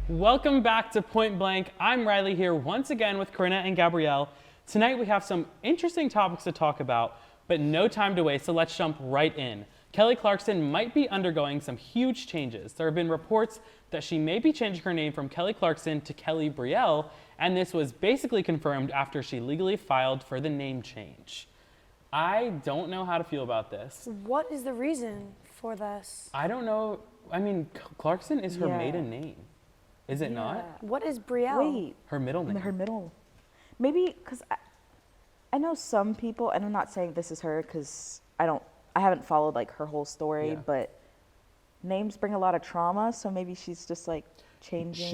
Welcome back to Point Blank. I'm Riley here once again with Corrina and Gabrielle. Tonight we have some interesting topics to talk about, but no time to waste, so let's jump right in. Kelly Clarkson might be undergoing some huge changes. There have been reports that she may be changing her name from Kelly Clarkson to Kelly Brielle, and this was basically confirmed after she legally filed for the name change. I don't know how to feel about this. What is the reason for this? I don't know. I mean, Clarkson is her maiden name. Is it not? What is Brielle? Wait. Her middle name. Her middle. Maybe because I know some people, and I'm not saying this is her because I haven't followed like her whole story, but names bring a lot of trauma, so maybe she's just like changing.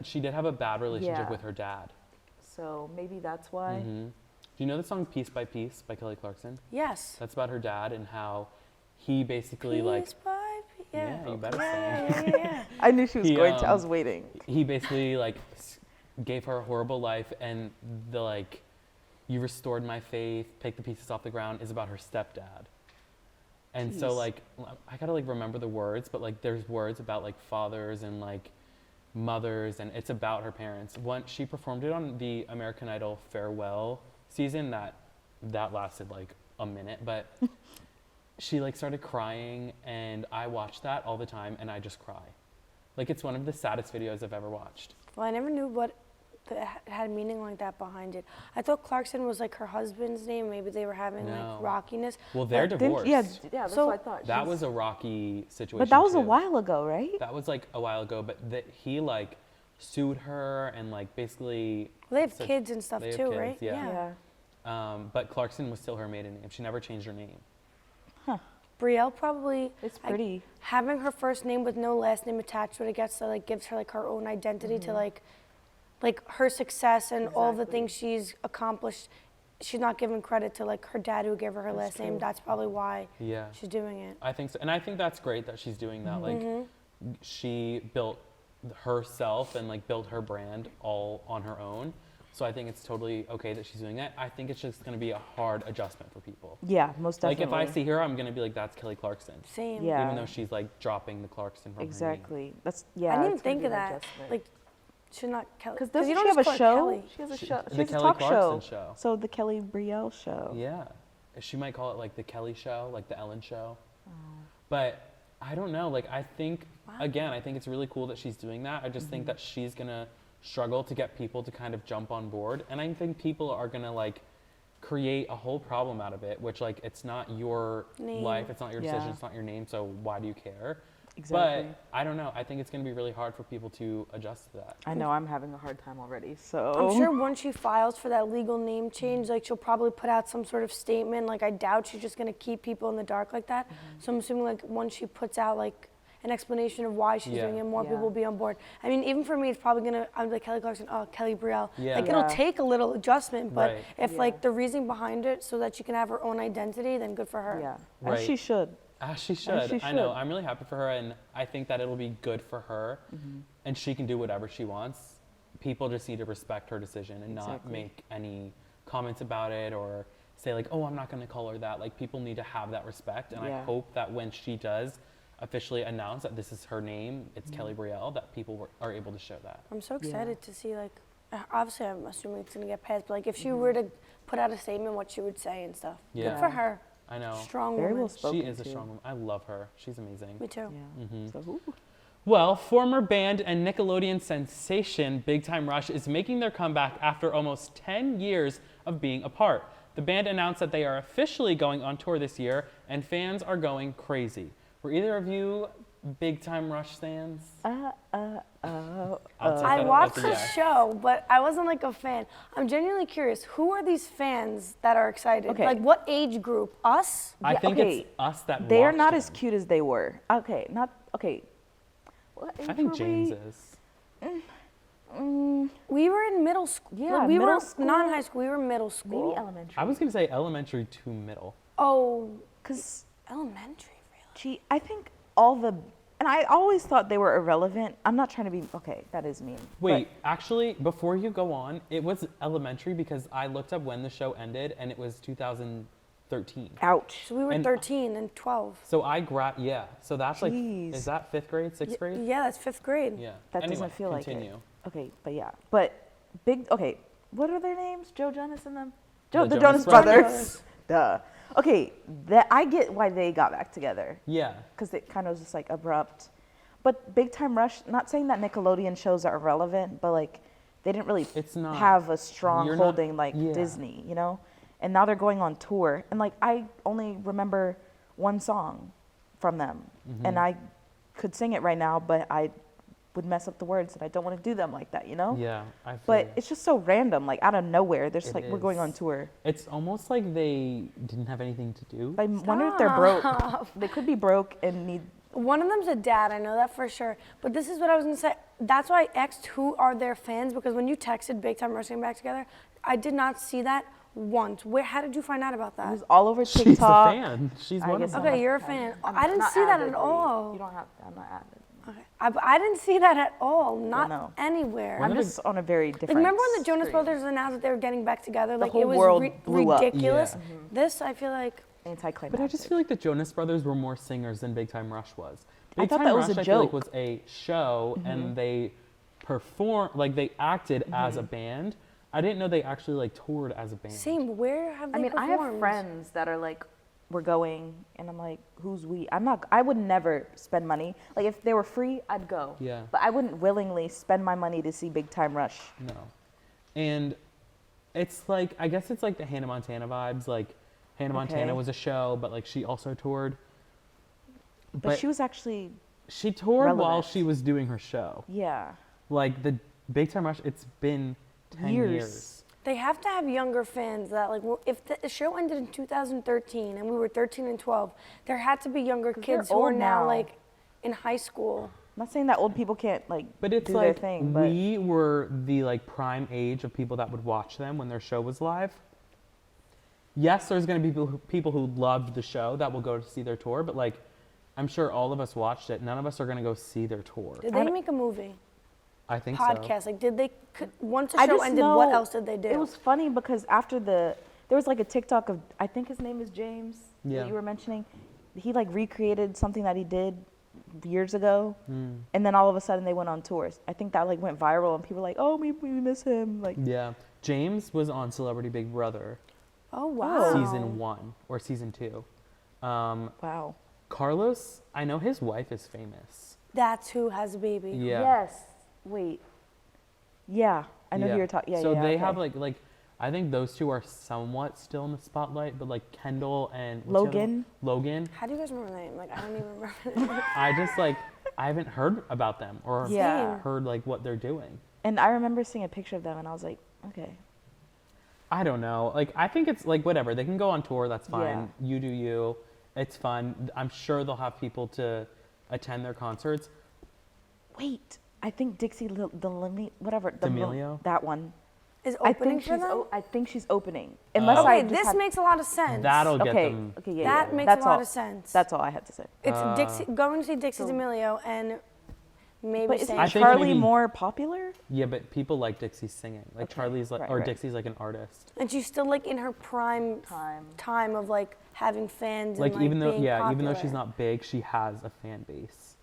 She did have a bad relationship with her dad. So maybe that's why. Mm-hmm. Do you know the song Piece by Piece by Kelly Clarkson? Yes. That's about her dad and how he basically Yeah, you better sing. Yeah. I knew she was going to. I was waiting. He basically gave her a horrible life, and the you restored my faith, pick the pieces off the ground is about her stepdad. And so I gotta remember the words, but there's words about fathers and mothers, and it's about her parents. She performed it on the American Idol farewell season that lasted a minute, but she started crying, and I watch that all the time, and I just cry. It's one of the saddest videos I've ever watched. Well, I never knew it had meaning like that behind it. I thought Clarkson was her husband's name. Maybe they were having rockiness. Well, they're divorced. That's what I thought. That was a rocky situation. But that was a while ago, right? That was a while ago, but he sued her and basically. Well, they have kids and stuff too, kids, right? Yeah. But Clarkson was still her maiden name. She never changed her name. Huh. Brielle probably. It's pretty. Having her first name with no last name attached to it, I guess, so gives her her own identity to her success and all the things she's accomplished. She's not giving credit to her dad who gave her last name. That's probably why she's doing it. I think so, and I think that's great that she's doing that. She built herself and built her brand all on her own. So I think it's totally okay that she's doing that. I think it's just going to be a hard adjustment for people. Yeah, most definitely. If I see her, I'm going to be that's Kelly Clarkson. Same. Yeah. Even though she's dropping the Clarkson from exactly. her name. That's I didn't even think of that. Should not Kelly. Because doesn't she have a show? Kelly. She has a show. She The has Kelly a talk Clarkson show. So the Kelly Brielle show. Yeah. She might call it the Kelly show, the Ellen show. Oh. But I don't know. I think, again, I think it's really cool that she's doing that. I just think that she's going to struggle to get people to kind of jump on board. And I think people are going to create a whole problem out of it, which it's not your life. It's not your decision. It's not your name. So why do you care? Exactly. But I don't know. I think it's going to be really hard for people to adjust to that. I know. I'm having a hard time already. So I'm sure once she files for that legal name change, she'll probably put out some sort of statement. I doubt she's just going to keep people in the dark like that. So I'm assuming once she puts out an explanation of why she's doing it, more people will be on board. I mean, even for me, it's probably I'm Kelly Clarkson, Kelly Brielle. Yeah. It'll take a little adjustment, but if the reason behind it so that she can have her own identity, then good for her. Yeah, right. As she should. As she should. I know. I'm really happy for her, and I think that it'll be good for her, and she can do whatever she wants. People just need to respect her decision and not make any comments about it or say I'm not going to call her that. People need to have that respect, and I hope that when she does officially announce that this is her name, it's Kelly Brielle, that people are able to show that. I'm so excited to see obviously I'm assuming it's going to get passed, but if she were to put out a statement, what she would say and stuff. Yeah. Good for her. I know. Strong Very woman. well spoken. She is a strong woman. I love her. She's amazing. Me too. Yeah. So, Well, former band and Nickelodeon sensation Big Time Rush is making their comeback after almost 10 years of being apart. The band announced that they are officially going on tour this year, and fans are going crazy. Were either of you Big Time Rush fans? I watched the show, but I wasn't a fan. I'm genuinely curious. Who are these fans that are excited? Okay. What age group? Us? I think it's us that they are watched not them. as cute as they were. Okay, not okay. What age I think were James we? is. We were in middle school. Yeah, we middle were school. not high school. We were middle school. Maybe elementary. I was going to say elementary to middle. Oh, because elementary, really? I think all the, and I always thought they were irrelevant. I'm not trying to be, okay, that is mean. Wait, actually, before you go on, it was elementary because I looked up when the show ended and it was 2013. 13. Ouch. So we were And- 13 and 12. So so that's like, Jeez. is that 5th grade, 6th grade? Yeah, that's 5th grade. Yeah. That Anyway, doesn't feel continue. like it. Okay, but yeah. But okay, what are their names? Joe Jonas and them? The The Jonas Jonas Brothers. Brothers. Duh. Okay, that I get why they got back together. Yeah. Because it kind of was just like abrupt. But Big Time Rush, not saying that Nickelodeon shows are irrelevant, but like they didn't really It's not. have a strong You're not- holding like yeah. Disney, you know? And now they're going on tour. And like I only remember one song from them. Mm-hmm. And I could sing it right now, but I would mess up the words and I don't want to do them like that, you know? Yeah. I feel But you. it's just so random, like out of nowhere. They're just It like, we're going on is. tour. It's almost like they didn't have anything to do. I wonder if they're broke. They could be broke and need. One of them's a dad, I know that for sure. But this is what I was gonna say. That's why I asked who are their fans, because when you texted Big Time Rush getting back together, I did not see that once. How did you find out about It that? was all over She's TikTok. a fan. She's I one of guess them. I'm Okay, not- you're a fan. I'm I didn't not see that avid, at but all. You don't have. I'm not avid. Okay. I didn't see that at all. Not no. anywhere. I'm just on a very different. Like, remember when the Jonas screen. Brothers announced that they were getting back together? Like, whole it was world blew up. ridiculous. Yeah. This, I feel like, Anticlimactic. But I just feel like the Jonas Brothers were more singers than Big Time Rush was. I Big thought Time that was Rush, a I feel like, joke. was a show, and they they acted as a band. I didn't know they actually like toured as a band. same. Where have they I mean, I performed? have friends that are like, we're going, and I'm like, who's we? I'm not. I would never spend money. Like if they were free, I'd go. Yeah. But I wouldn't willingly spend my money to see Big Time Rush. No. And it's like, I guess it's like the Hannah Montana vibes. Like, Hannah Montana Okay. was a show, but like she also toured. But she was actually, she toured while relevant. she was doing her show. yeah. Like, the Big Time Rush, it's been 10 years. They have to have younger fans that, like, if the show ended in 2013 and we were 13 and 12, there had to be younger kids who are old now, now. like, in high school. I'm not saying that old people can't like But it's do their like, thing, but we were the like prime age of people that would watch them when their show was live. Yes, there's going to be people who loved the show that will go to see their tour, but like, I'm sure all of us watched it. None of us are going to go see their tour. Did they make a movie? I think so. Podcast? Like, once the I show just ended, know what else did they do? It was funny because after there was like a TikTok of, I think his name is James, Yeah. that you were mentioning. He like recreated something that he did years ago, Mm. and then all of a sudden they went on tours. I think that like went viral, and people were like, "Oh, we miss him." Like, Yeah. James was on Celebrity Big Brother Oh, wow. season 1 or season 2. wow. Carlos, I know his wife is famous. That's who has a baby. Yeah. Yes. Wait. Yeah, I know who you're talking. Yeah, so yeah. they okay. have like I think those two are somewhat still in the spotlight, but like Kendall and what's the other Logan. one? Logan. How do you guys remember the name? Like, I don't even remember the name. I just like I haven't heard about them or Yeah. heard like what they're doing. And I remember seeing a picture of them, and I was like, okay. I don't know. Like I think it's like whatever. They can go on tour. That's fine. You do you. It's fun. I'm sure they'll have people to attend their concerts. Wait, I think Dixie whatever. D'Amelio? That one. Is I opening think for them? I think she's opening. Unless I Okay, just this had- makes a lot of sense. That'll get okay. them. Okay, yeah, That yeah. makes That's a lot all. of sense. That's all I had to say. It's Dixie, going to see Dixie So- D'Amelio and maybe But is saying I think Charlie maybe- more popular? Yeah, but people like Dixie singing. Like Okay, Charlie's like right, or right. Dixie's like an artist. and she's still like in her prime time of like having fans Like and like even though being even though she's popular. not big, she has a fan base.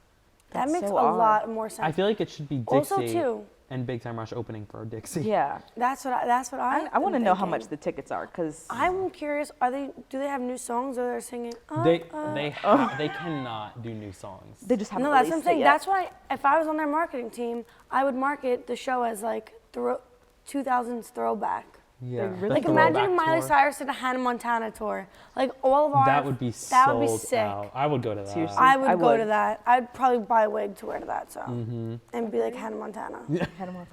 That That's makes so a odd. lot more sense. I feel like it should be Dixie Also, too- and Big Time Rush opening for Dixie. Yeah. That's what I I want to am know how much thinking. the tickets are, because I'm curious. Do they have new songs or they're singing? They cannot do new songs. they just haven't No, that's what I'm released it saying. yet. That's why if I was on their marketing team, I would market the show as like 2000s throwback. Yeah. really The Like cool. imagine throwback Miley tour. Cyrus did a Hannah Montana tour. Like all of our That would be that would be sold sick. out. I would go to that. Seriously. I would I go would. to that. I'd probably buy a wig to wear to that, so Mm-hmm. and be like Hannah Montana. Hannah Montana.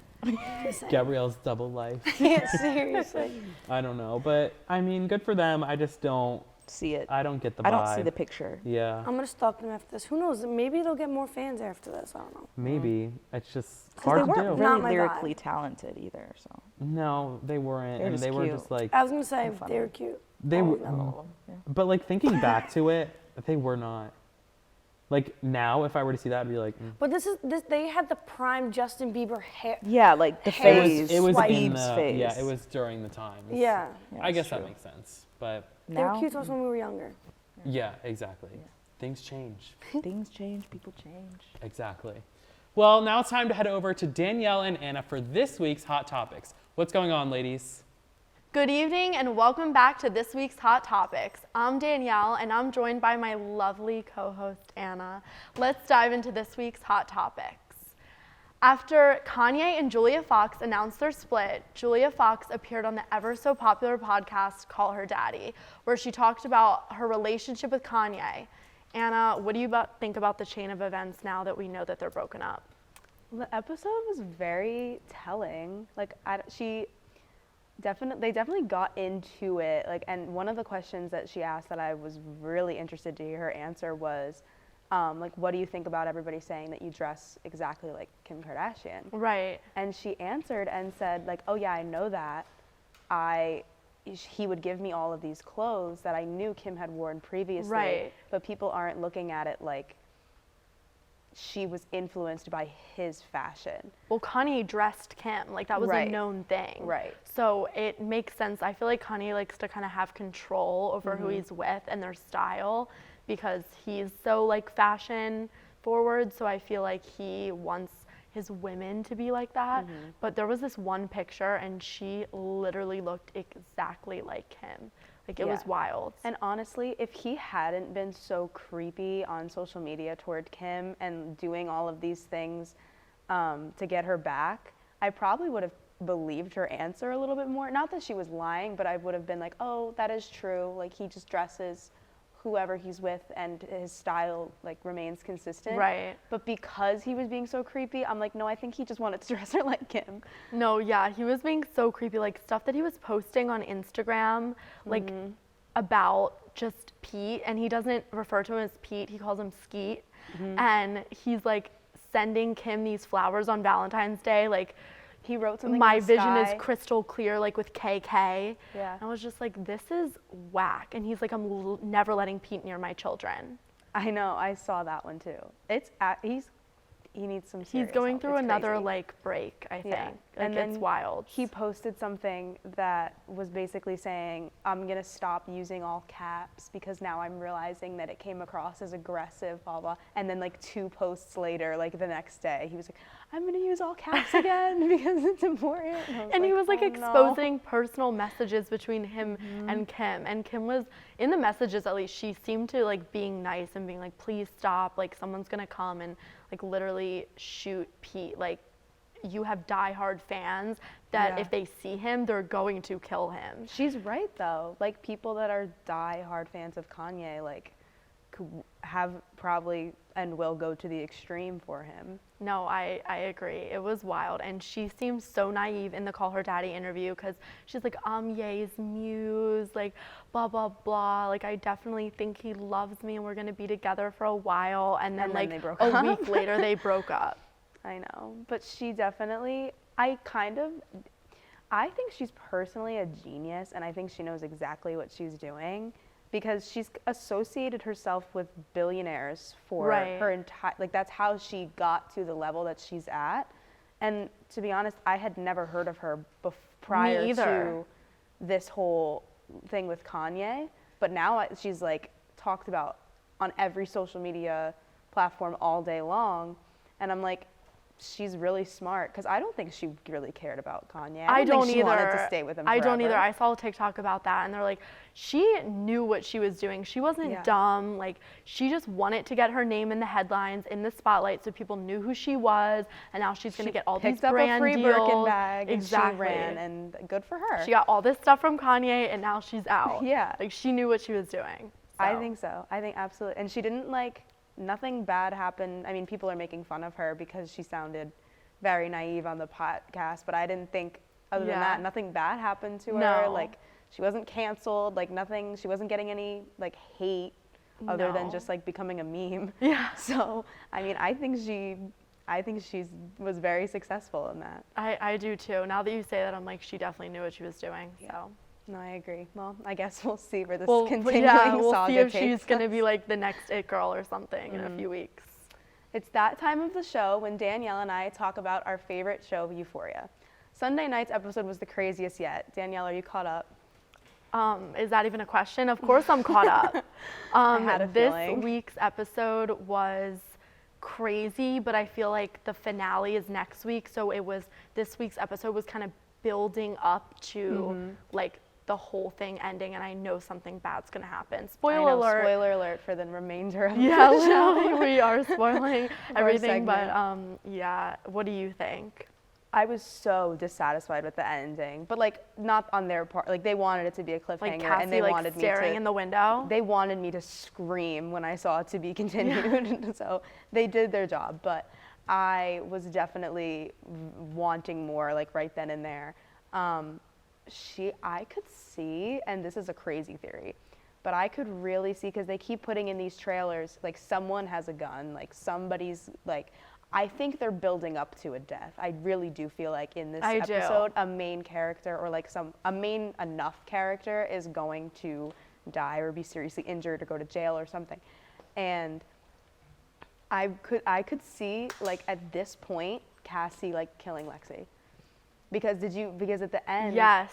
Just saying. Gabrielle's double life. Yeah, seriously. I don't know, but I mean, good for them. I just don't. See it. I don't get the vibe. I don't see the picture. Yeah, I'm gonna stalk them after this. Who knows? Maybe they'll get more fans after this. I don't know. maybe it's just 'Cause hard they to weren't do. Not really my lyrically talented either, so. No, they weren't, They're and just they were cute. just like I was gonna say funny. they were cute. they all were. of them. All of them, yeah. But like thinking back to it, they were not. Like now, if I were to see that, I'd be like, But this. They had the prime Justin Bieber hair. Yeah, like the Hair it phase. was. It was Like- in Biebs the. phase. Yeah, it was during the times. Yeah. Yeah, I guess it's that true. makes sense, but They were now cute to us when we were younger. Yeah, exactly. Yeah. Things change. things change, people change. Exactly. Well, now it's time to head over to Danielle and Anna for this week's Hot Topics. What's going on, ladies? Good evening and welcome back to this week's Hot Topics. I'm Danielle and I'm joined by my lovely co-host Anna. Let's dive into this week's Hot Topics. After Kanye and Julia Fox announced their split, Julia Fox appeared on the ever so popular podcast Call Her Daddy, where she talked about her relationship with Kanye. Anna, what do you think about the chain of events now that we know that they're broken up? The episode was very telling. Like they definitely got into it. Like, and one of the questions that she asked that I was really interested to hear her answer was, like, what do you think about everybody saying that you dress exactly like Kim Kardashian? Right. And she answered and said, like, oh yeah, I know that. He would give me all of these clothes that I knew Kim had worn previously, Right. but people aren't looking at it like she was influenced by his fashion. Well, Kanye dressed Kim. Like, that was Right. a known thing. Right. So it makes sense. I feel like Kanye likes to kind of have control over Mm-hmm. who he's with and their style because he's so, like, fashion forward. So I feel like he wants his women to be like that. Mm-hmm. But there was this one picture and she literally looked exactly like Kim. Like, it was Yeah. wild. And honestly, if he hadn't been so creepy on social media toward Kim and doing all of these things to get her back, I probably would have believed her answer a little bit more. Not that she was lying, but I would have been like, oh, that is true. Like, he just dresses whoever he's with and his style, like, remains consistent. Right. But because he was being so creepy, I'm like, no, I think he just wanted to dress her like Kim. No, yeah, he was being so creepy. Like, stuff that he was posting on Instagram, like, about just Pete, and he doesn't refer to him as Pete, he calls him Skeet. And he's, like, sending Kim these flowers on Valentine's Day, like, He wrote something my in the vision sky. is crystal clear, like, with KK. Yeah. And I was just like, this is whack. And he's like, I'm never letting Pete near my children. I know, I saw that one too. He needs some serious He's going help. through It's another, crazy. like, break, I think. Yeah. Like, And it's then wild. He posted something that was basically saying, I'm going to stop using all caps because now I'm realizing that it came across as aggressive, blah, blah. And then, like, 2 posts later, like, the next day, he was like, I'm going to use all caps again because it's important. And he was like "Oh, exposing personal messages between him and Kim. And Kim was, in the messages at least, she seemed to like being nice and being like, please stop, like someone's gonna come and like literally shoot Pete. Like, you have diehard fans that Yeah. if they see him, they're going to kill him. She's right, though. Like, people that are die-hard fans of Kanye, like, have probably and will go to the extreme for him. No, I agree. It was wild. And she seemed so naive in the Call Her Daddy interview because she's like, Ye's muse, like, blah, blah, blah. Like, I definitely think he loves me and we're going to be together for a while. And then they like, broke a up. week later, they broke up. I know. But she definitely, I think she's personally a genius, and I think she knows exactly what she's doing. Because she's associated herself with billionaires for Right. her entire, like, that's how she got to the level that she's at. And to be honest, I had never heard of her prior either. to this whole thing with Kanye. But now she's like talked about on every social media platform all day long. And I'm like, she's really smart, because I don't think she really cared about Kanye. I don't think she either. wanted to stay with him I don't forever. either. I saw a TikTok about that, and they're like, she knew what she was doing. She wasn't Yeah. dumb. Like, she just wanted to get her name in the headlines, in the spotlight, so people knew who she was. And now she's gonna get all these picked up brand a free deals. Birkin bag, Exactly. and she ran, and good for her. She got all this stuff from Kanye, and now she's out. Yeah. Like, she knew what she was doing. I So. think so. I think absolutely. And she didn't, like, nothing bad happened. I mean, people are making fun of her because she sounded very naive on the podcast, but I didn't think, other than Yeah. that, nothing bad happened to her. No. Like, she wasn't canceled, like, nothing, she wasn't getting any, like, hate other than No. just, like, becoming a meme. Yeah. So, I mean, I think she was very successful in that. I do too. Now that you say that, I'm like, she definitely knew what she was doing. So. No, I agree. Well, I guess we'll see where this Well, continuing yeah, we'll saga see if takes she's gonna us. be like the next it girl or something in a few weeks. It's that time of the show when Danielle and I talk about our favorite show, Euphoria. Sunday night's episode was the craziest yet. Danielle, are you caught up? Is that even a question? Of course I'm caught up. had a This feeling. week's episode was crazy, but I feel like the finale is next week. So this week's episode was kind of building up to like the whole thing ending, and I know something bad's gonna happen. Spoiler alert. Spoiler alert for the remainder of Yeah, the show. literally, we are spoiling everything, but segment. yeah, what do you think? I was so dissatisfied with the ending, but like not on their part. Like they wanted it to be a cliffhanger, Like Cassie, and they like wanted me staring to. in the window. They wanted me to scream when I saw it to be continued. So they did their job, but I was definitely wanting more, like right then and there. I could see, and this is a crazy theory, but I could really see, because they keep putting in these trailers, like someone has a gun, like somebody's like. I think they're building up to a death. I really do feel like in this episode, a main character or like a main enough character is going to die or be seriously injured or go to jail or something. And I could see like at this point Cassie like killing Lexi. Because at the end, Yes.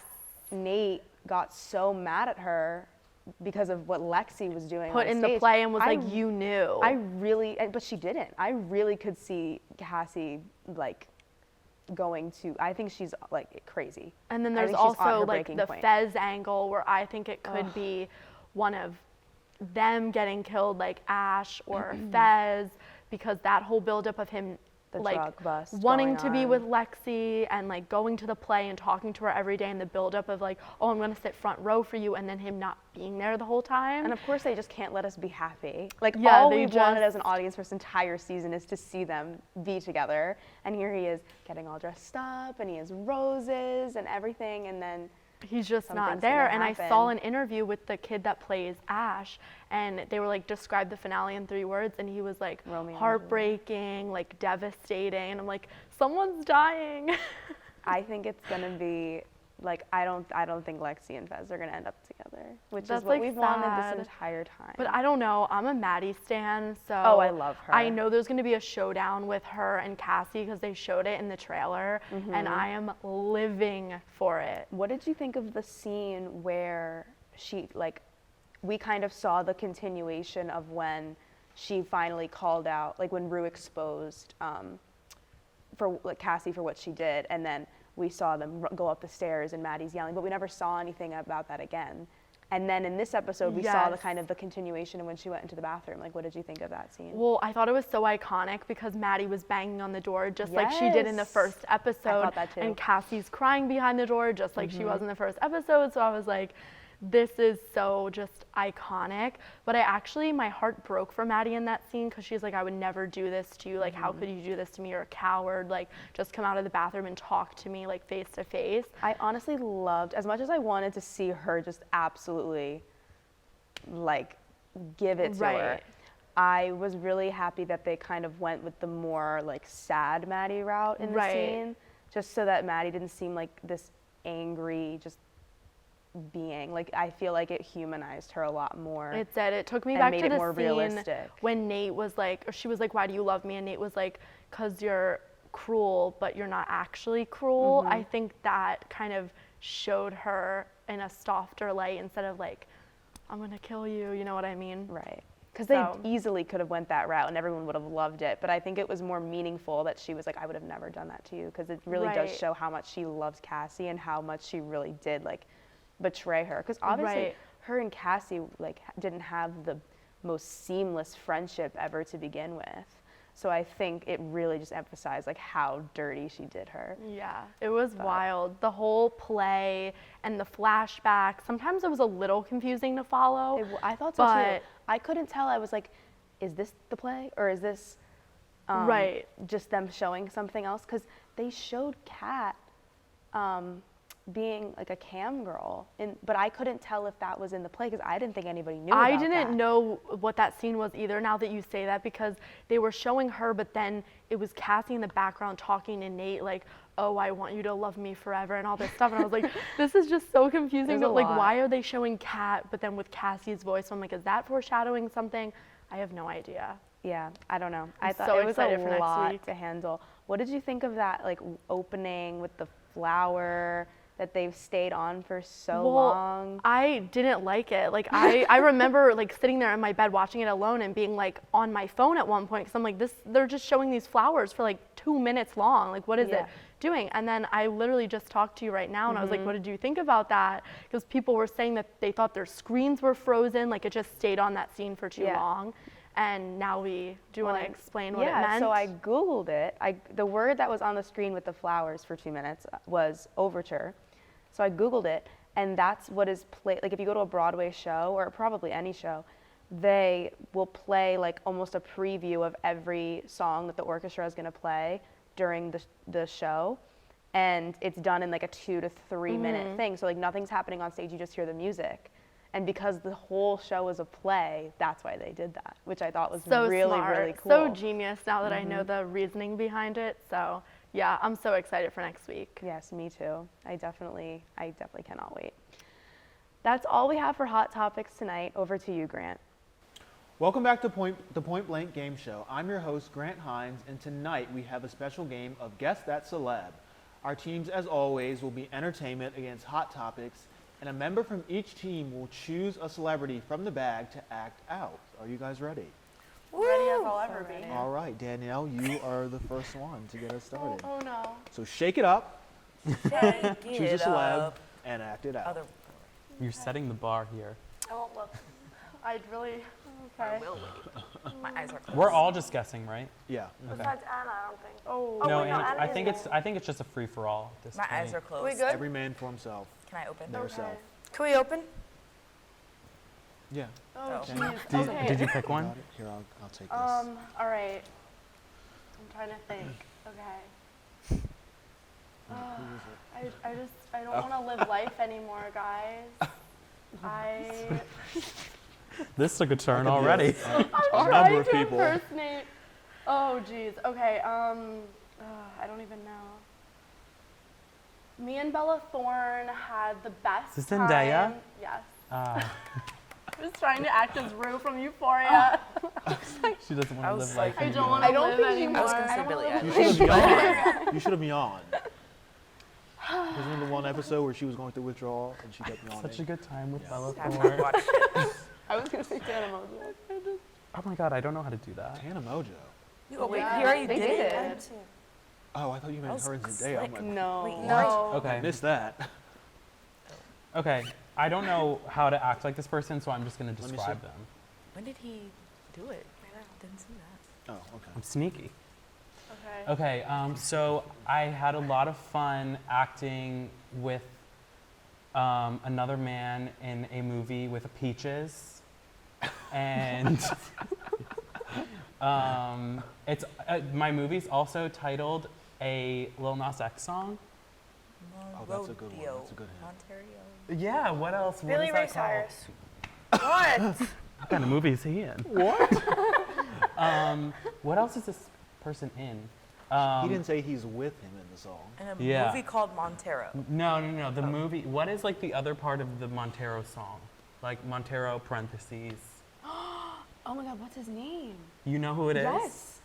Nate got so mad at her because of what Lexi was doing Put on in stage. the play and was like, you knew. But she didn't. I really could see Cassie like going to, I think she's like crazy. And then I there's think she's on also her like breaking the point. Fez angle where I think it could be one of them getting killed, like Ash or Fez, because that whole buildup of him The like drug bust wanting going to be on. with Lexi and like going to the play and talking to her every day, and the buildup of like, oh, I'm gonna sit front row for you, and then him not being there the whole time. And of course, they just can't let us be happy. Like Yeah, all they we've wanted just- as an audience for this entire season is to see them be together. And here he is getting all dressed up, and he has roses and everything, and then He's just not something's there. gonna And I happen. saw an interview with the kid that plays Ash, and they were like, describe the finale in 3 words, and he was like, Romeo and heartbreaking, like devastating. And I'm like, someone's dying. I think it's gonna be like I don't think Lexi and Fez are gonna end up together, which That's, is what like, we've wanted sad. this entire time. But I don't know. I'm a Maddie stan, so Oh, I love her. I know there's going to be a showdown with her and Cassie because they showed it in the trailer, and I am living for it. What did you think of the scene where we kind of saw the continuation of when she finally called out, like when Rue exposed for like Cassie for what she did, and then we saw them go up the stairs and Maddie's yelling, but we never saw anything about that again. And then in this episode, we saw the Yes. kind of the continuation of when she went into the bathroom. Like, what did you think of that scene? Well, I thought it was so iconic because Maddie was banging on the door just like she did in the Yes. first episode. I thought that too. And Cassie's crying behind the door just like she was in the first episode. So I was like, this is so just iconic. But my heart broke for Maddie in that scene because she's like, I would never do this to you. Like, how could you do this to me? You're a coward. Like, just come out of the bathroom and talk to me like face to face. I honestly loved, as much as I wanted to see her just absolutely, like, give it to her, Right. I was really happy that they kind of went with the more, like, sad Maddie route in the Right. scene, just so that Maddie didn't seem like this angry, just being. Like, I feel like it humanized her a lot more. It did. It took me And back made to it the more scene realistic. when Nate was like, or she was like, why do you love me? And Nate was like, because you're cruel, but you're not actually cruel. I think that kind of showed her in a softer light instead of like, I'm going to kill you. You know what I mean? Right. Because So- they easily could have went that route and everyone would have loved it. But I think it was more meaningful that she was like, I would have never done that to you. Because it really does Right. show how much she loves Cassie and how much she really did like betray her. Because obviously Right. her and Cassie like didn't have the most seamless friendship ever to begin with. So I think it really just emphasized like how dirty she did her. Yeah, it was wild. The whole play and the flashback. Sometimes it was a little confusing to follow. I thought so too. But- I couldn't tell. I was like, is this the play or is this Right. just them showing something else? Because they showed Kat being like a cam girl, but I couldn't tell if that was in the play because I didn't think anybody knew. I about didn't that. know what that scene was either now that you say that, because they were showing her, but then it was Cassie in the background talking to Nate like, oh, I want you to love me forever and all this stuff. And I was like, this is just so confusing. There's a But like, lot. why are they showing Kat, but then with Cassie's voice? So I'm like, is that foreshadowing something? I have no idea. Yeah, I don't know. I I'm thought so it was excited a for next lot week. to handle. What did you think of that like opening with the flower that they've stayed on for so Well, long. I didn't like it. Like I remember like sitting there in my bed watching it alone and being like on my phone at one point because I'm like, they're just showing these flowers for like 2 minutes long. Like what is it doing? And then I literally just talked to you right now and I was like, what did you think about that? Because people were saying that they thought their screens were frozen, like it just stayed on that scene for too long. And now do you want to explain what it meant? Yeah, so I Googled it. The word that was on the screen with the flowers for 2 minutes was overture. So I Googled it, and that's what is played. Like if you go to a Broadway show, or probably any show, they will play like almost a preview of every song that the orchestra is going to play during the show. And it's done in like a 2 to 3 minute thing. So like nothing's happening on stage, you just hear the music. And because the whole show is a play, that's why they did that, which I thought was really, smart. really cool. So genius now that I know the reasoning behind it. So yeah, I'm so excited for next week. Yes, me too. I definitely cannot wait. That's all we have for Hot Topics tonight. Over to you, Grant. Welcome back to the Point Blank Game Show. I'm your host, Grant Hines, and tonight we have a special game of Guess That Celeb. Our teams, as always, will be entertainment against Hot Topics, and a member from each team will choose a celebrity from the bag to act out. Are you guys ready? Ready as I'll ever be. All right, Danielle, you are the first one to get us started. Oh no. So shake it up, choose a Get celeb, up. and act it out. Other You're setting the bar here. I won't look. I'd really. Okay. will wait. My eyes are closed. We're all just guessing, right? Yeah. Okay. Besides Anna, I don't think. Oh. No, wait, no, Anna, Anna I is think in. it's just a free for all at this My point. eyes are closed. We good? Every man for himself. Can I open? Their Okay. self. Can we open? Yeah. Oh Oh. jeez. Okay. Did you pick Got one? it. Here, I'll take this. All right. I'm trying to think. Okay. I don't want to live life anymore, guys. This took a turn That could be already. a I'm number trying of to people. impersonate. Oh jeez. Okay. I don't even know. Me and Bella Thorne had the best Is this Zendaya? time. Yes. Ah, I was trying to act as Rue from Euphoria. she doesn't want I to was live like- life I don't anymore. want to live think she- anymore. I was gonna say don't Billie wanna You live should have yawned. You should have yawned. Wasn't there the one episode where she was going through withdrawal and she kept yawning? Such a good time with Bella Have Thorne. not watched it. I was going to say Tana Mojo. Oh my god, I don't know how to do that. Tana Mojo. Oh, wait, Yeah, he already they did it? did. Oh, I thought you meant was her and Zendaya. I'm like, No. Wait, No. I Okay. missed that. Okay. I don't know how to act like this person, so I'm just gonna me see. describe them. When did he do it? Didn't see that. Oh, okay. I'm sneaky. Okay. Okay, so I had a lot of fun acting with another man in a movie with Peaches, and it's my movie's also titled a Lil Nas X song. Oh, that's a good one. That's a good hint. Ontario. Yeah. What else? What Billy is Ray that called? Cyrus. What? What kind of movie is he in? What? What else is this person in? He didn't say he's with him in the song. In a Yeah. movie called Montero. No. The movie. What is like the other part of the Montero song? Like Montero parentheses. Oh my God, what's his name? You know who it is? Yes.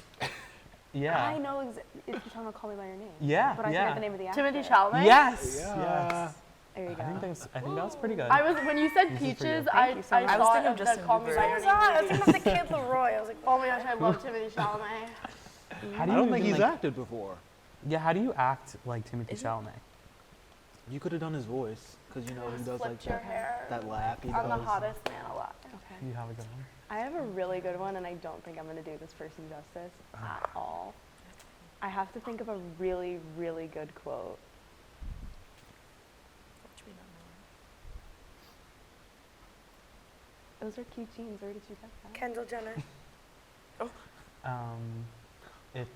Yeah. I know. If you're talking about Call Me by Your Name. Yeah. But I yeah. forget the name of the actor. Timothy Chalamet. Yes. Yeah. Yes. There you go. I think that was pretty good. I was when you said This is for you. Peaches, Thank I you so much. I was thought thinking of Justin the Call Me Bieber. by I Your was Name. on. I was movie. thinking of the Kid Leroy. I was like, Oh my gosh, I love Timothy Chalamet. How I do you don't think even, he's like, acted before. Yeah. How do you act like Timothy Isn't- Chalamet? You could have done his voice because you know he does like Flipped your hair. that laugh he I'm the does. hottest man alive. Okay. You have a good one. I have a really good one, and I don't think I'm going to do this person justice at all. I have to think of a really, really good quote. Which we don't Those are cute jeans. Where did you get that? Kendall Jenner. It's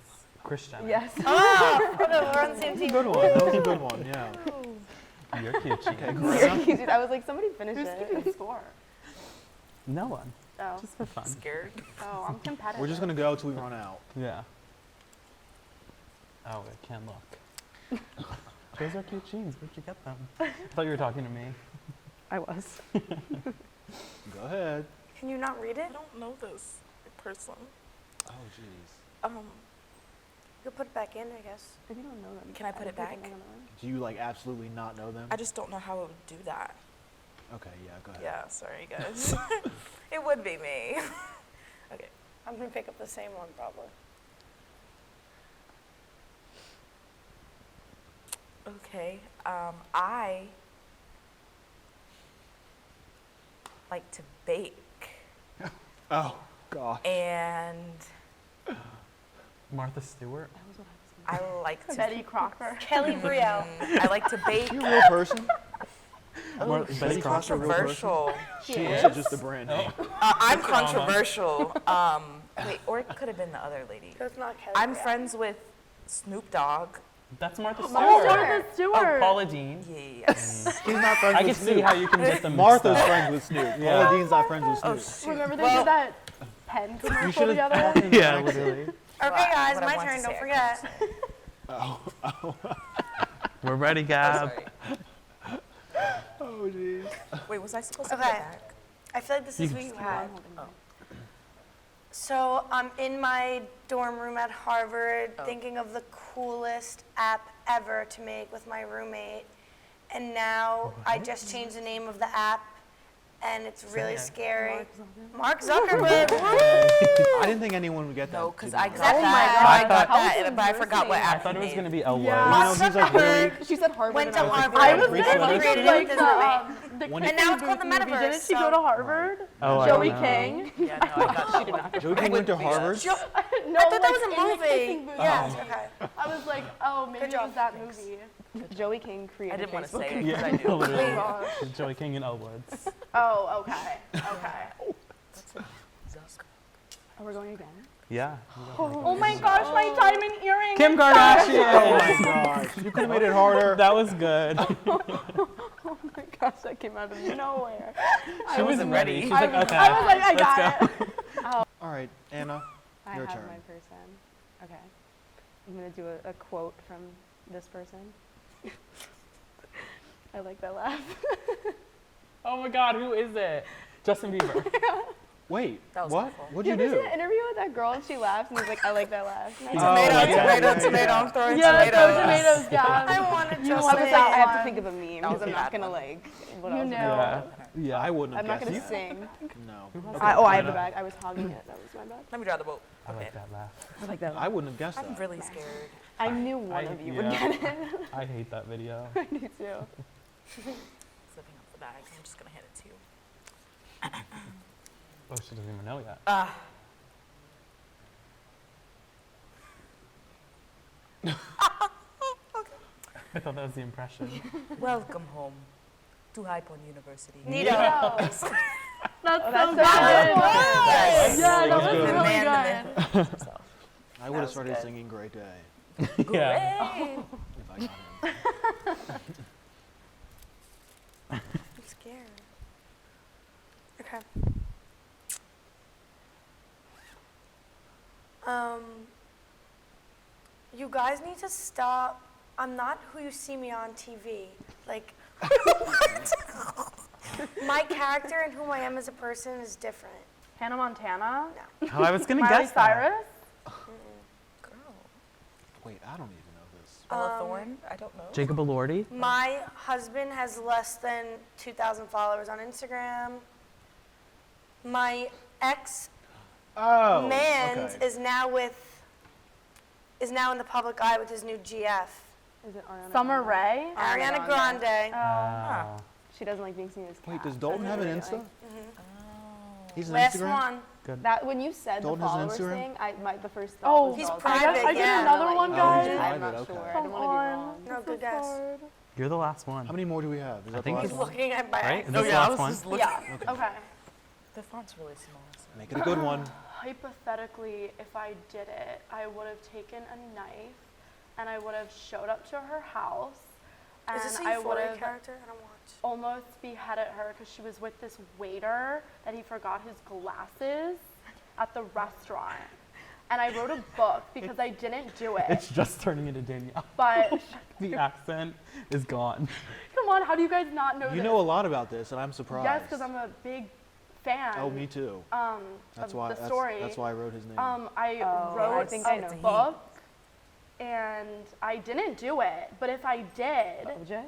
Kris Jenner. Yes. Oh, no, we're on the same That was a team. good one. That was a good one. Yeah. You're cute. Gene. Okay, You're Corrina. cute jeans. I was like, somebody finish Who's it. keeping score? No one. Oh, Just for fun. know. Scared. oh, I'm competitive. We're just gonna go till we run out. Yeah. Oh, I can't look. Those are cute jeans. Where'd you get them? I thought you were talking to me. I was. Go ahead. Can you not read it? I don't know this person. Oh, jeez. could put it back in, I guess. If you don't know them, Can I put it back? Do you like absolutely not know them? I just don't know how it would do that. Okay, yeah, go ahead. Yeah, sorry guys. It would be me. Okay. I'm gonna pick up the same one probably. Okay. I like to bake Oh, gosh. and Martha Stewart. I like to Betty Crocker. Kelly Brielle. I like to bake. You a real person? Betty Crocker. a real person? Controversial. Or is it just a brand name? I'm controversial. Wait, or it could have been the other lady. That's not Kelly I'm Brielle. friends with Snoop Dogg. That's Martha Stewart. Martha Stewart. Paula Dean. Yes. He's not friends I can with see Snoop. how you can get them mixed Martha's up. friends with Snoop. Yeah. Paula Dean's not friends with Oh, Snoop. shoot. Remember they Well, did that pen commercial should've together? talked in Yeah, accent. literally. Okay, What guys, I my want to turn. say, Don't I forget. can't say. We're ready, Gab. Sorry. Oh, jeez. Wait, was I supposed to put Okay. it back? I feel like this is what you had. Oh. So I'm in my dorm room at Harvard Oh. thinking of the coolest app ever to make with my roommate. And now I just changed the name of the app and it's really scary. Mark Zuckerberg. Woo! I didn't think anyone would get that. No, because to I be got honest. that. God. I got How that, but I forgot what I app thought he it was made. going to be a word. Yeah. You know, he's like really. She said Harvard. Went and to I was like, Harvard. I was Research. there when they Created did like this the When- And now it's called the movie. metaverse, Didn't she so- go to Harvard? Oh, I Joey don't know. King. Yeah, no, I got that one. Joey King went to Harvard? Jo- No, I thought that like, was in a the movie. kissing booth. Yes, okay. I was like, oh, maybe Good it job. was that movie. Joey King I created didn't want to Facebook. say it because I Yeah, knew. literally. Gosh. Joey King and Elwoods. Oh, okay. Okay. Are we going again? Yeah. Oh my gosh, my diamond earring. Kim Oh Kardashian. my gosh. You could have made it harder. That was good. Oh my gosh, that came out of nowhere. She was wasn't ready. ready. She's like, okay. I was like, I let's got go. it. All right, Anna. I Your have turn. my person. Okay. I'm going to do a quote from this person. I like that laugh. Oh my God, who is it? Justin Bieber. Wait, That was what? awful. What'd you Ever do? seen an interview with that girl and she laughs and he's like, I like that laugh. And I was Oh, like, Tomato, yeah, tomato, yeah, tomato. yeah. I'm throwing Yeah, tomatoes. throw tomatoes, guys. I wanted You just want I to have to say think of a meme That was because I'm a not bad going to one. like, what You else? know. Yeah. Yeah. I wouldn't have I'm not guessed going to that. sing. No. Oh, I have the bag. I was hogging it. That was my bad. Let me draw the boat. I Okay. like that laugh. I like that. I wouldn't have guessed I'm that. really scared. I knew one of you would yeah. get it. I hate that video. I do too. Flipping up the bag. I'm just going to hand it to you. Oh, she doesn't even know yet. I thought that was the impression. Welcome home to High Point University. Nito. That's so that's good. Yes. Yeah, that was good. The really man, the good. myth himself. I would have was started good. singing Great Day Yeah. Hooray. if I got him. I'm scared. Okay. You guys need to stop. I'm not who you see me on TV. Like, my character and whom I am as a person is different. Hannah Montana. Oh, I was gonna Miley guess that. Cyrus. Girl. Wait, I don't even know this. Bella Thorne? I don't know. Jacob Elordi. My husband has less than 2,000 followers on Instagram. My ex Oh, man okay. is now in the public eye with his new GF. Is it Ariana? Summer Grande? Rae. Ariana Grande. Wow. She doesn't like being seen as Wait, cat. does Dalton have an Really Insta? like- He's an Last Instagram? one. Good. That when you said Dalton the has an followers Instagram? thing, the first thought Oh, was he's Dalton. private, I did yeah. another one, Oh, guys. he's I'm not private, sure. okay. I don't want to be wrong. No, good guess. You're the last one. How many more do we have? Is that the think last it's He's one? looking at my Right? ex. Is this the last one? Yeah. Okay. The font's really small. So. Make it a good one. Hypothetically, if I did it, I would have taken a knife and I would have showed up to her house and Is this a I would Euphoria have character? I don't watch. almost beheaded her because she was with this waiter that he forgot his glasses at the restaurant. And I wrote a book because I didn't do it. It's just turning into Danielle. But The accent is gone. come on, how do you guys not know You this? know a lot about this, and I'm surprised. Yes, because I'm a big fan. Oh, me too. Of That's why. the story. That's why I wrote his name. I Oh, wrote I think I know a he. book and I didn't do it. But if I did, OJ?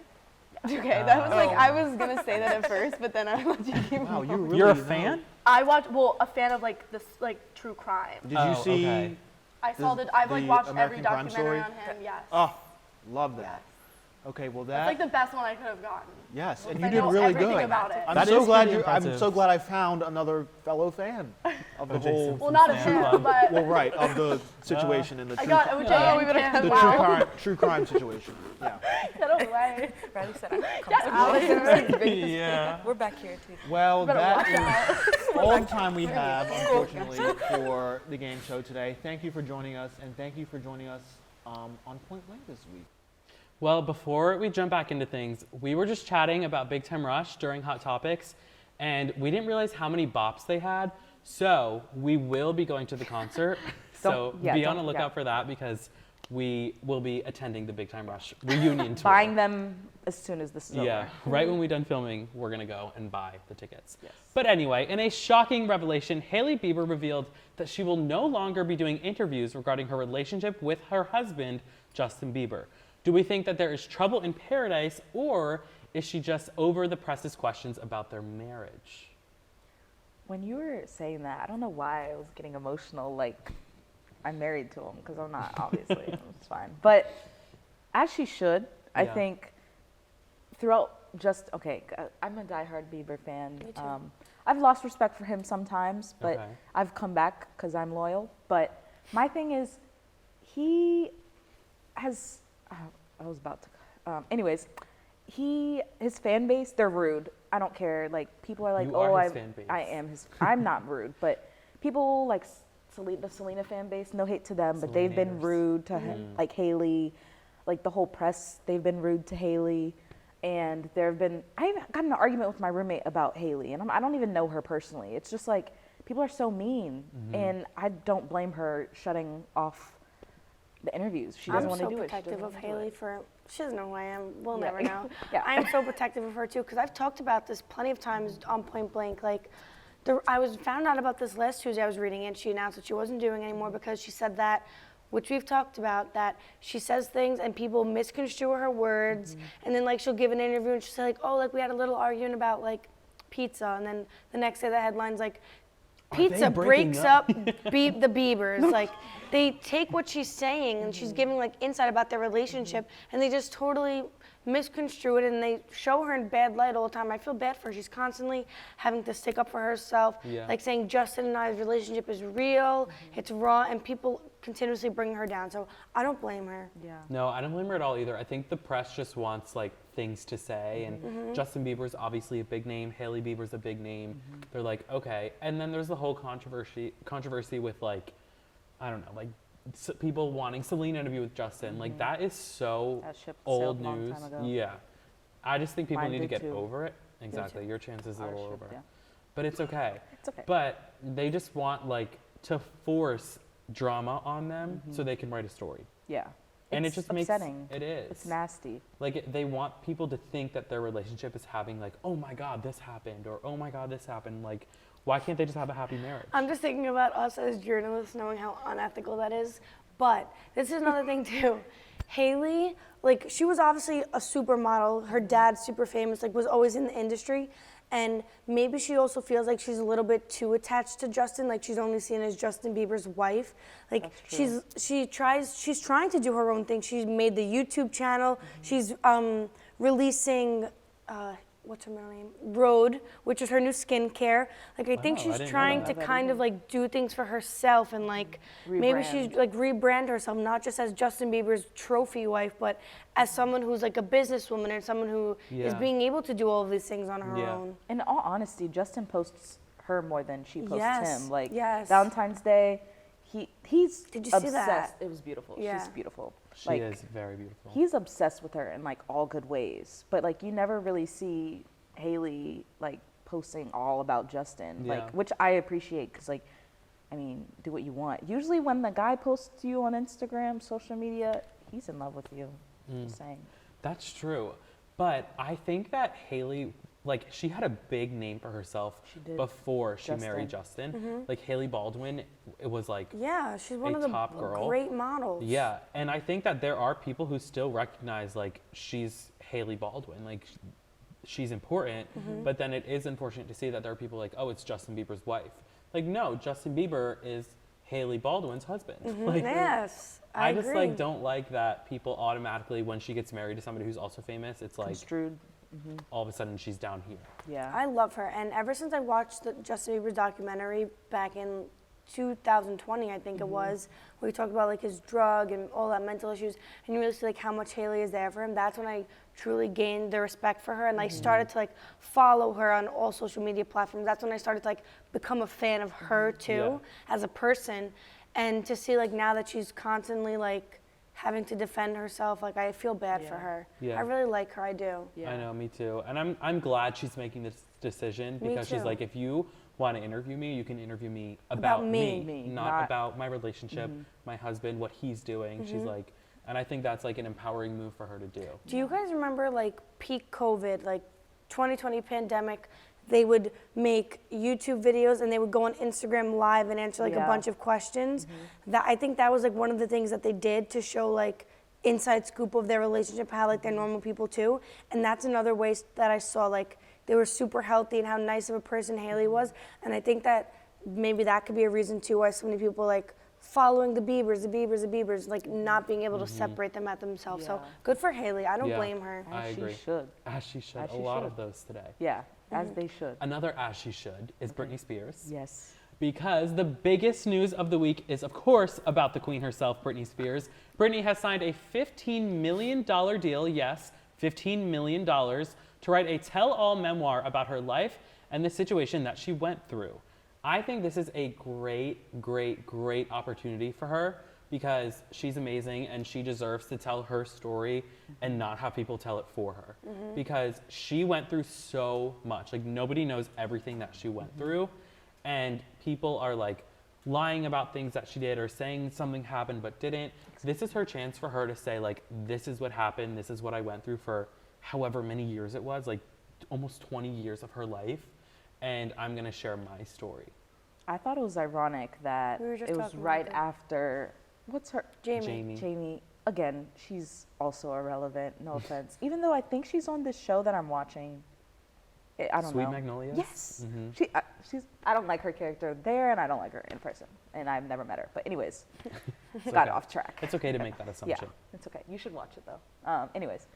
Okay, that was like, I was gonna say that at first, but then I let you keep Wow, going. you really You're a know. fan? I watch, well, a fan of like this, like true crime. Did you Oh, see? okay. I saw The- that, I've like the watched American every Crime documentary Story? on him, yes. Oh, love that. Okay, well That's that. like the best one I could have gotten. Yes, and I you did know really everything good. about it. I'm That so is glad pretty I'm impressive. so glad I found another fellow fan of the whole. Well, not of him, but Well, right, of the situation in the I true, got OJ and Kim. the Wow. true crime situation. Yeah. Get away. Riley said, I'm Get out of here. Yeah. We're back here too. Well, Better that watch is all the time we have, unfortunately, for the game show today. Thank you for joining us, and thank you for joining us on Point Blank this week. Well, before we jump back into things, we were just chatting about Big Time Rush during Hot Topics, and we didn't realize how many bops they had. So we will be going to the concert. So be on the lookout for that because we will be attending the Big Time Rush reunion tour. Buying them as soon as this is Yeah, over. right when we're done filming, we're gonna go and buy the tickets. Yes. But anyway, in a shocking revelation, Hailey Bieber revealed that she will no longer be doing interviews regarding her relationship with her husband, Justin Bieber. Do we think that there is trouble in paradise, or is she just over the press's questions about their marriage? When you were saying that, I don't know why I was getting emotional. Like, I'm married to him because I'm not, obviously. It's fine. But as she should, I Yeah. think throughout I'm a diehard Bieber fan. Me too. I've lost respect for him sometimes, but Okay. I've come back because I'm loyal. But my thing is, he has, I was about to, anyways, his fan base, they're rude. I don't care. Like, people are like, You oh, are his fan base. I'm not rude, but people like the Selena fan base, no hate to them, but they've been Selenators. rude to like Hailey, like the whole press, they've been rude to Hailey. And I got in an argument with my roommate about Hailey, and I don't even know her personally. It's just like, people are so mean, and I don't blame her shutting off the interviews. She doesn't I'm want to so do it. She protective doesn't of wanna do Hailey it. for, she doesn't know who I am. We'll Yeah. never know. Yeah. I'm so protective of her too because I've talked about this plenty of times on Point Blank. Like, I found out about this last Tuesday. I was reading it. She announced that she wasn't doing anymore because she said that, which we've talked about, that she says things and people misconstrue her words, and then like she'll give an interview and she'll say like, oh, like we had a little argument about like pizza, and then the next day the headline's like, pizza breaking breaks up? up the Biebers. Like, they take what she's saying and she's giving like insight about their relationship, and they just totally misconstrue it, and they show her in bad light all the time. I feel bad for her. She's constantly having to stick up for herself, Yeah. like saying Justin and I's relationship is real, it's raw, and people continuously bring her down. So I don't blame her. Yeah. No, I don't blame her at all either. I think the press just wants like things to say, and Justin Bieber's obviously a big name. Hailey Bieber's a big name. They're like, okay, and then there's the whole controversy with like, I don't know, like people wanting Selena to be with Justin. Like that is so That ship old sailed a long news. time ago. Yeah, I just think people Mine need to did get too. over it. Exactly, your chances are a Our little ship, over, yeah. but it's okay. It's okay. But they just want like to force drama on them so they can write a story. Yeah. And It's it just upsetting. makes it is. It's nasty. Like they want people to think that their relationship is having like, oh my God, this happened, or oh my God, this happened. Like, why can't they just have a happy marriage? I'm just thinking about us as journalists knowing how unethical that is. But this is another thing too. Hailey, like she was obviously a supermodel. Her dad's super famous, like was always in the industry. And maybe she also feels like she's a little bit too attached to Justin, like she's only seen as Justin Bieber's wife. Like she's trying to do her own thing. She's made the YouTube channel. She's releasing what's her middle name? Rhode, which is her new skincare. Like I think Wow, I she's didn't know trying that. to kind of like do things for herself and like maybe she's like rebrand herself, not just as Justin Bieber's trophy wife, but as someone who's like a businesswoman and someone who is Yeah. being able to do all of these things on her Yeah. own. In all honesty, Justin posts her more than she posts Yes, him. Like yes. Valentine's Day, he's Did you see obsessed. that? It was beautiful. Yeah. She's beautiful. She like, is very beautiful. He's obsessed with her in like all good ways. But like you never really see Hailey like posting all about Justin. Yeah. Like, which I appreciate because like, I mean, do what you want. Usually when the guy posts you on Instagram, social media, he's in love with you. Just saying. That's true. But I think that Hailey like she had a big name for herself did. before she married Justin. Like Haley Baldwin, it was like Yeah, she's one of the top girl. great models. Yeah, and I think that there are people who still recognize like she's Haley Baldwin, like she's important, but then it is unfortunate to see that there are people like, oh, it's Justin Bieber's wife. Like, no, Justin Bieber is Haley Baldwin's husband. Like, Yes, I agree. just like don't like that people automatically, when she gets married to somebody who's also famous, it's like Construed. all of a sudden she's down here. Yeah. I love her, and ever since I watched the Justin Bieber documentary back in 2020, I think it was, where he talked about like his drug and all that mental issues, and you really see like how much Haley is there for him. That's when I truly gained the respect for her, and I started to like follow her on all social media platforms. That's when I started to like become a fan of her too, as a person, and to see like now that she's constantly like having to defend herself, like I feel bad for her. Yeah. I really like her, I do. Yeah. I know, me too. And I'm glad she's making this decision, Me because she's too. like, if you want to interview me, you can interview me About about me. Me, not not- about my relationship, my husband, what he's doing. She's like, and I think that's like an empowering move for her to do. Do you guys remember like peak COVID, like 2020 pandemic? They would make YouTube videos and they would go on Instagram Live and answer like a Yeah. bunch of questions. That I think that was like one of the things that they did to show like inside scoop of their relationship, how like they're normal people too. And that's another way that I saw like they were super healthy and how nice of a person Haley was. And I think that maybe that could be a reason too why so many people like following the Biebers, like not being able to separate them at themselves. So Yeah. good for Haley. I don't Yeah. blame her. I As she agree. should. As she should. As A she lot should. of those today. Yeah. As they should. Another as she should is Britney Spears. Yes. Because the biggest news of the week is, of course, about the queen herself, Britney Spears. Britney has signed a $15 million deal, yes, $15 million, to write a tell-all memoir about her life and the situation that she went through. I think this is a great, great, great opportunity for her, because she's amazing and she deserves to tell her story and not have people tell it for her. Because she went through so much. Like, nobody knows everything that she went through. And people are like lying about things that she did or saying something happened but didn't. This is her chance for her to say, like, this is what happened, this is what I went through for however many years it was, like almost 20 years of her life, and I'm gonna share my story. I thought it was ironic that We were just it was talking about right that. after, what's her? Jamie. Jamie. Again, she's also irrelevant, no offense. Even though I think she's on this show that I'm watching. I don't Sweet know. Magnolias? Yes. Mhm. I don't like her character there, and I don't like her in person. And I've never met her. But anyways, It's got okay. off track. It's okay to make that Yeah, assumption. it's okay. You should watch it though. Anyways,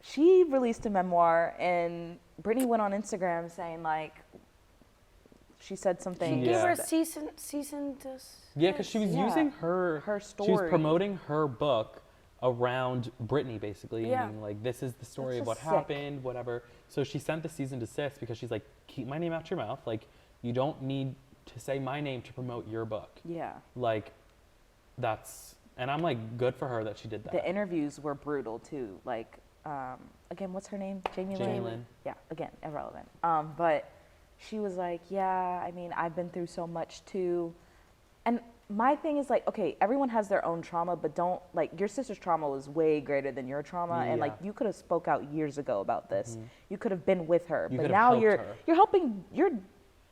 she released a memoir, and Britney went on Instagram saying like, she said something. She gave her a Yeah. cease and desist. Yeah, because she was Yeah. using her Her She was story. promoting her book around Britney, basically. Yeah. And being like, this is the story That's of what just sick. happened, whatever. So she sent the cease and desist because she's like, keep my name out your mouth. Like, you don't need to say my name to promote your book. Yeah. Like, that's, and I'm like, good for her that she did that. The interviews were brutal too. Like, again, what's her name? Jamie Jamie Lynn? Lynn. Yeah, again, irrelevant. But she was like, yeah, I mean, I've been through so much too. And my thing is like, okay, everyone has their own trauma, but don't, like, your sister's trauma was way greater than your trauma. And like, Yeah. you could have spoke out years ago about this. You could have been with her. You but could have now helped you're her. you're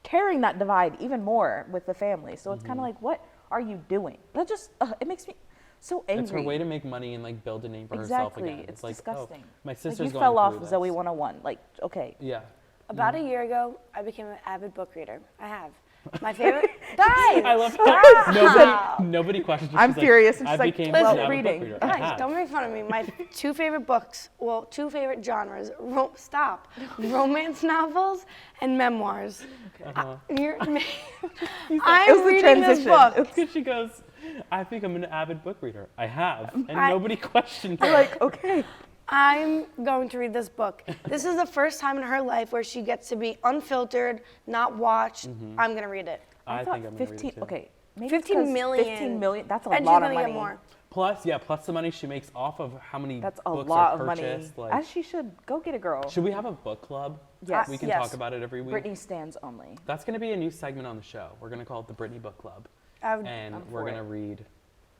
carrying that divide even more with the family. So it's kind of like, what are you doing? That just, it makes me so angry. It's her way to make money and like build a name for herself Exactly. again. It's like, disgusting. oh, my Like, sister's you going fell off through this. Zoe 101. Like, okay. Yeah. About a year ago, I became an avid book reader. I have. My favorite. Guys! I love how nobody questions her. I'm She's like, furious, and I she's like, became "Listen, an avid reading." book reader. I Guys, have. don't make fun of me. My two favorite books, well, two favorite genres, romance novels and memoirs. Uh-huh. I'm It was the reading this transition. book. Because she goes, I think I'm an avid book reader. I have. And I- nobody questioned her. I'm like, okay. I'm going to read this book. This is the first time in her life where she gets to be unfiltered, not watched. I'm going to read it. I thought think I'm going to read 15. it too. Okay. Maybe 15 it's 'cause million. 15 million. That's a And she's lot of gonna money. get more. Plus the money she makes off of how many That's a books lot are of money. purchased. Like, As she should. Go get a girl. should we have a book club? Yes. We can Yes. talk about it every week. Britney stands only. That's going to be a new segment on the show. We're going to call it the Britney Book Club. I would- And I'm we're for going to it. read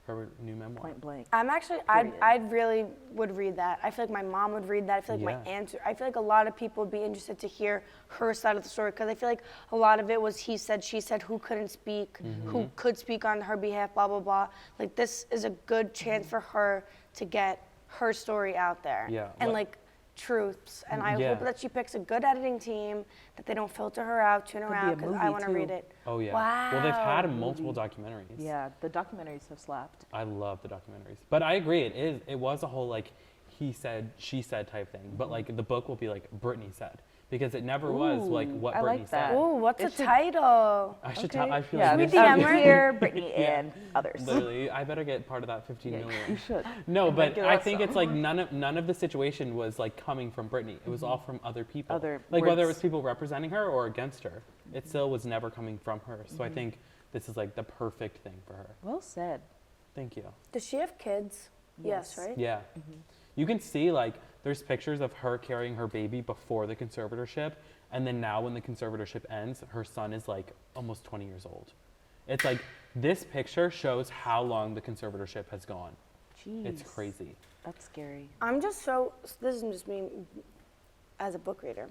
her new memoir. Point blank. I'm actually, Period. I'd really would read that. I feel like my mom would read that. I feel like my Yeah. aunt, I feel like a lot of people would be interested to hear her side of the story because I feel like a lot of it was he said, she said, who couldn't speak, who could speak on her behalf, blah, blah, blah. Like this is a good chance for her to get her story out there. Yeah. And What- like truths. And I Yeah. hope that she picks a good editing team, that they don't filter her out, tune her Could be out a because I movie, want to too. read it. Oh yeah. Wow. Well, they've had multiple documentaries. Yeah, the documentaries have slapped. I love the documentaries. But I agree, it was a whole like he said, she said type thing. But like the book will be like Britney said. Because it never was like Ooh, what I Britney like that. said. Ooh, what's It the should- title? I should Okay. tell I feel Yeah, like we this DM is- her? here, Britney and others. Literally, I better get part of that 15 Yeah, million. you should. No, but give I us think some. it's like none of the situation was like coming from Britney. It was all from other people. Other like whether it words. was people representing her or against her, it still was never coming from her. So I think this is like the perfect thing for her. Well said. Thank you. Does she have kids? Yes, Yes. right? Yeah. You can see like there's pictures of her carrying her baby before the conservatorship, and then now when the conservatorship ends, her son is like almost 20 years old. It's like this picture shows how long the conservatorship has gone. Jeez. It's crazy. That's scary. I'm just so, this is just me as a book reader,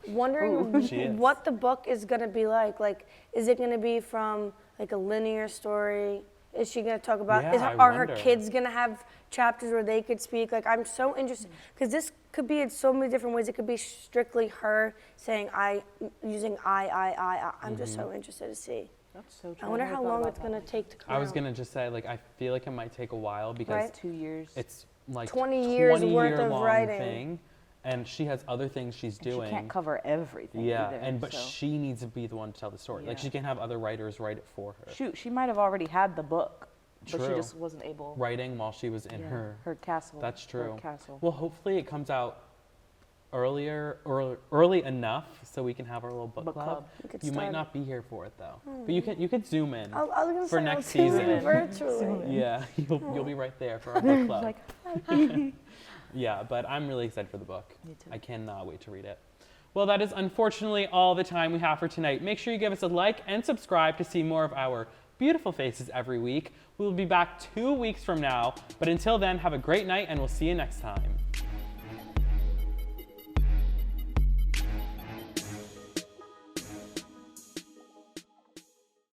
wondering Ooh. She is. what the book is going to be like. Like, is it going to be from like a linear story? Is she going to talk about, Yeah, I are her wonder. kids going to have chapters where they could speak? Like, I'm so interested, because this could be in so many different ways. It could be strictly her saying using I. I'm just so interested to see. That's so true. I wonder never how thought long about it's that. going to take to come I was out. gonna just say like I feel like it might take a while because Right. 2 years. it's like 20 years worth of long writing. thing, and she has other things she's And doing. She can't cover everything. Yeah, either, but so. she needs to be the one to tell the story. Like Yeah. she can't have other writers write it for her. Shoot, she might have already had the book, but she True. just wasn't able. Writing while she was in Yeah, her. castle. That's her true. castle. Well, hopefully it comes out early enough so we can have our little book club. We could You might start- not be here for it though, but you could zoom in. I was gonna for say, next I'll tune in season. virtually. Yeah, you'll be right there for our book club. Like, Yeah, but I'm really excited for the book. Me too. I cannot wait to read it. Well, that is unfortunately all the time we have for tonight. Make sure you give us a like and subscribe to see more of our beautiful faces every week. We will be back 2 weeks from now, but until then, have a great night and we'll see you next time.